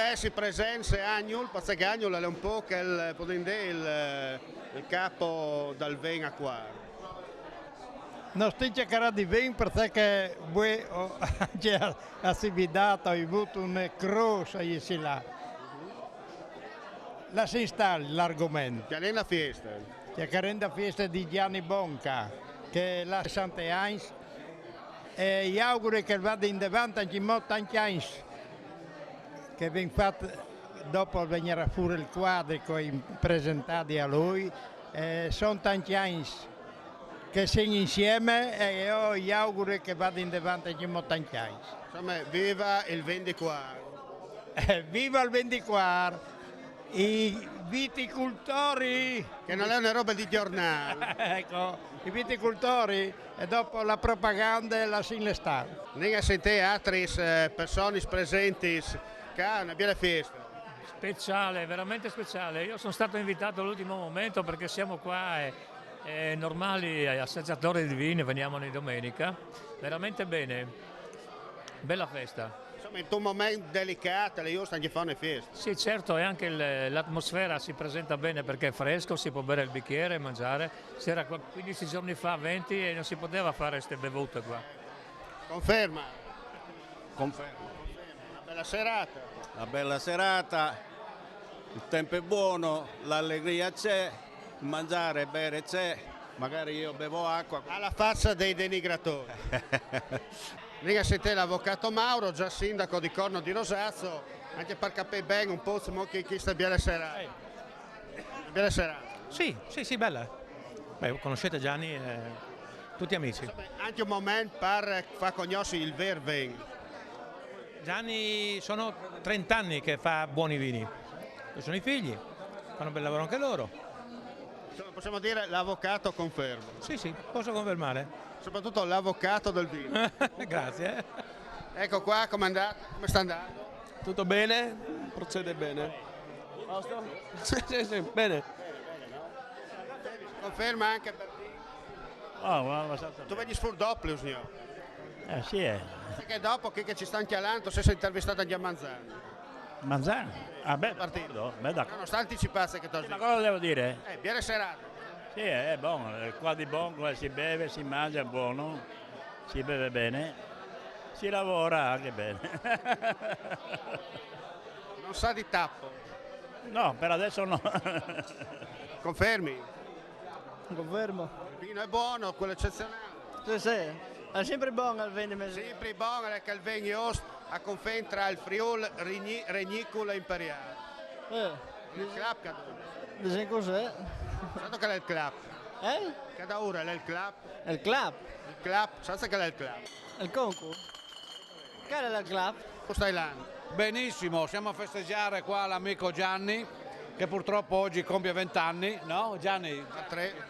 essi presenze Agnul, perché Agnul è un po' che il capo dal ven a qua. Non sto cercando di venire perché voi già attività, ho avuto un croce là. La si installa l'argomento. Che è la festa. C'è la festa di Gianni Bonca, che è la 60 anni, e gli auguri che vada in davanti anche molti anni, che viene fatto dopo venire fuori il quadro presentati a lui, sono tanti anni che siamo insieme e io gli auguri che vada in davanti anche molti anni. Insomma, viva il 24! Viva il 24! I viticoltori! Che non è una roba di giornale. Ecco, i viticoltori e dopo la propaganda e la sinlestate. Non sentite altre persone presenti che hanno una festa. Speciale, veramente speciale. Io sono stato invitato all'ultimo momento perché siamo qua e normali assaggiatori di vini, veniamo ogni domenica. Veramente bene, bella festa. Insomma, in un momento delicato, le io stanno fare festa. Sì, certo, e anche l'atmosfera si presenta bene perché è fresco, si può bere il bicchiere e mangiare. C'era 15 giorni fa 20 e non si poteva fare queste bevute qua. Conferma. Confermo. Una bella serata. Una bella serata, il tempo è buono, l'allegria c'è, mangiare e bere c'è, magari io bevo acqua. Alla faccia dei denigratori. Riga siete l'avvocato Mauro, già sindaco di Corno di Rosazzo, anche per capire bene un po' chi sta bene serata. Bella serata. Sì, bella. Beh, conoscete Gianni, tutti amici. Insomma, anche un momento per far conoscere il vero vin. Gianni sono 30 anni che fa buoni vini. Ci sono i figli, fanno un bel lavoro anche loro. Insomma, possiamo dire l'avvocato conferma. Sì, posso confermare. Soprattutto l'avvocato del vino. Grazie. Ecco qua, come sta andando? Tutto bene? Procede bene. Posto? Sì, bene. Conferma anche per te? Tu vedi sfurdoppio, signor? Sì, Perché dopo che ci stanno chialando, se sei intervistato anche a Manzano. Manzano? Ah beh, Partito. beh, d'accordo. Non sta anticiparsi che tu Ma cosa devo dire? Biere serata. Sì, è buono, qua di buono, si beve, si mangia, è buono, si beve bene, si lavora anche bene. Non sa di tappo. No, per adesso no. Confermi? Confermo. Il vino è buono, quello eccezionale. Sì. È sempre buono il vino mese. Sempre buono perché il vino ost a confine tra il Friul, Regnicolo e Imperiale. Il club che Dice cos'è? Sanno che è il club. Che da ora è il club. Il club? Il club, sanno che è il club. Il conco? Che è il club? Come stai l'anno? Benissimo, siamo a festeggiare qua l'amico Gianni che purtroppo oggi compie 20 anni, no Gianni? 3.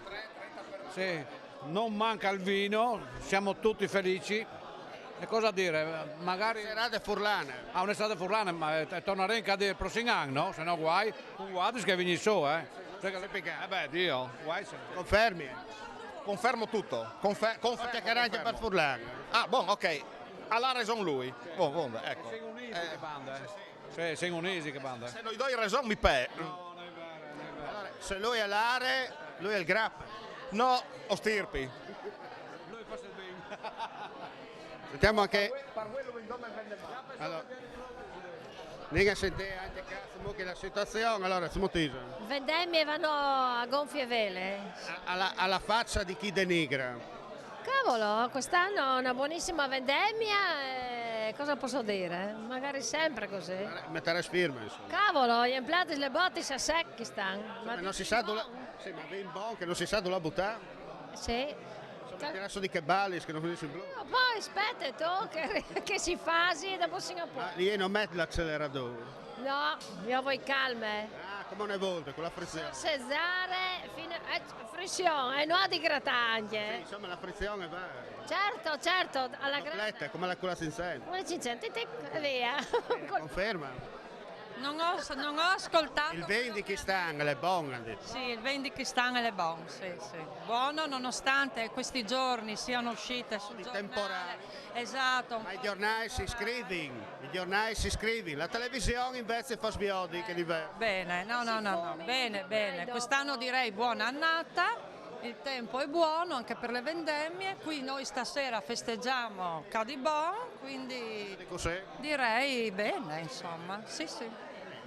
Sì, non manca il vino, siamo tutti felici. E cosa dire? Magari... Serate furlane. Ah, un'estate furlane, ma torneremo a dire il prossimo anno, no? Se no guai, un guadis che vieni su, Dio, guai se... Confermi? Confermo tutto. Confermo anche per furlane. Ah, buon, ok. Ha ragione lui. Buon, ecco. Sei unisi che banda, Sì, sei unisi che banda. Se noi doi ragione mi pe. No, non è vero. Allora, se lui è l'are, lui è il grappa. No, o stirpi. Lui fa il vino. Sentiamo anche... Allora, mica sente anche cazzo che la situazione, allora siamo tesi. Vendemmie vanno a gonfie vele. Alla faccia di chi denigra. Cavolo, quest'anno una buonissima vendemmia, cosa posso dire? Magari sempre così. Mettere firme, insomma. Cavolo, gli implati le botti si secchi stanno. Ma non si sa dove... Sì, ma ben buono che non si sa dove la buttare. Sì. Insomma, tirasso di kebalis che non finisce in blu. Poi aspetta tu che si fasi dopo Singapore. Ma lì non mette l'acceleratore. No, io vuoi calme. Ah, come una volta, con la frizione. Cesare, frizione, e non di grattaglie. Sì, insomma la frizione va. Certo, alla completa, come la culazinsella. Come ci senti, e via. Conferma. Non ho ascoltato. Il vin di Chistan, le bon, hanno detto. Sì, il vin di Chistan e le bon, sì, sì. Buono nonostante questi giorni siano uscite sul giornale. Temporale. Esatto. Ma i giornali si scrivono, la televisione invece fa sbiodi che livello. Bene, no, bene. Quest'anno direi buona annata. Il tempo è buono anche per le vendemmie, qui noi stasera festeggiamo Cadibon, quindi direi bene, insomma, sì.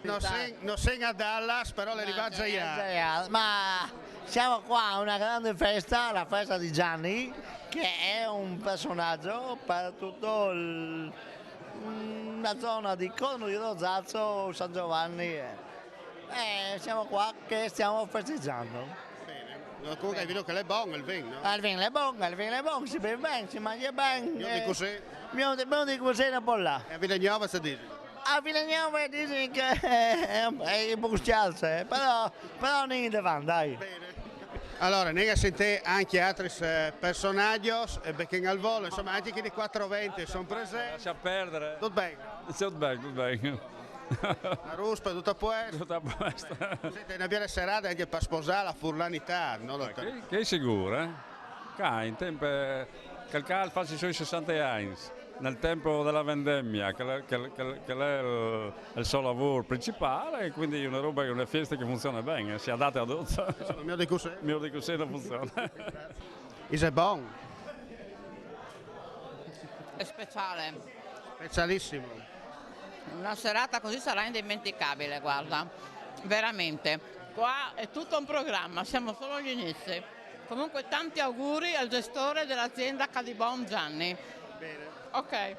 Non sei a Dallas, però le rivaggia io. Ma siamo qua a una grande festa, la festa di Gianni, che è un personaggio per tutta la zona di Corno di Rosazzo, San Giovanni. Siamo qua che stiamo festeggiando. Comunque hai visto che è buono il vino, no? Il vino è buono, si beve bene, si mangia bene. Io di così. Io di così un po' là. E a Villagnova si dice? A Villagnova dice che è un po' scialza, però non davanti, dai. Bene. Allora, ne sentite anche altri personaggi perché al volo, insomma, anche chi di 420 sono presenti. Lascia perdere. Tutto bene? Tutto bene. La ruspa, tutto a posto? Tutto a posto. Senti, una bella serata anche per sposare la furlanità, no? Che è sicuro, eh? In tempo Calcal fa i suoi 60 anni, nel tempo della vendemmia, che è il suo lavoro principale, e quindi una roba, una festa che funziona bene, si adatta a tutto. Il mio di così non funziona. Is it bon? È speciale. Specialissimo. Una serata così sarà indimenticabile, guarda, veramente. Qua è tutto un programma, siamo solo agli inizi. Comunque tanti auguri al gestore dell'azienda Cadibon Gianni. Bene. Ok.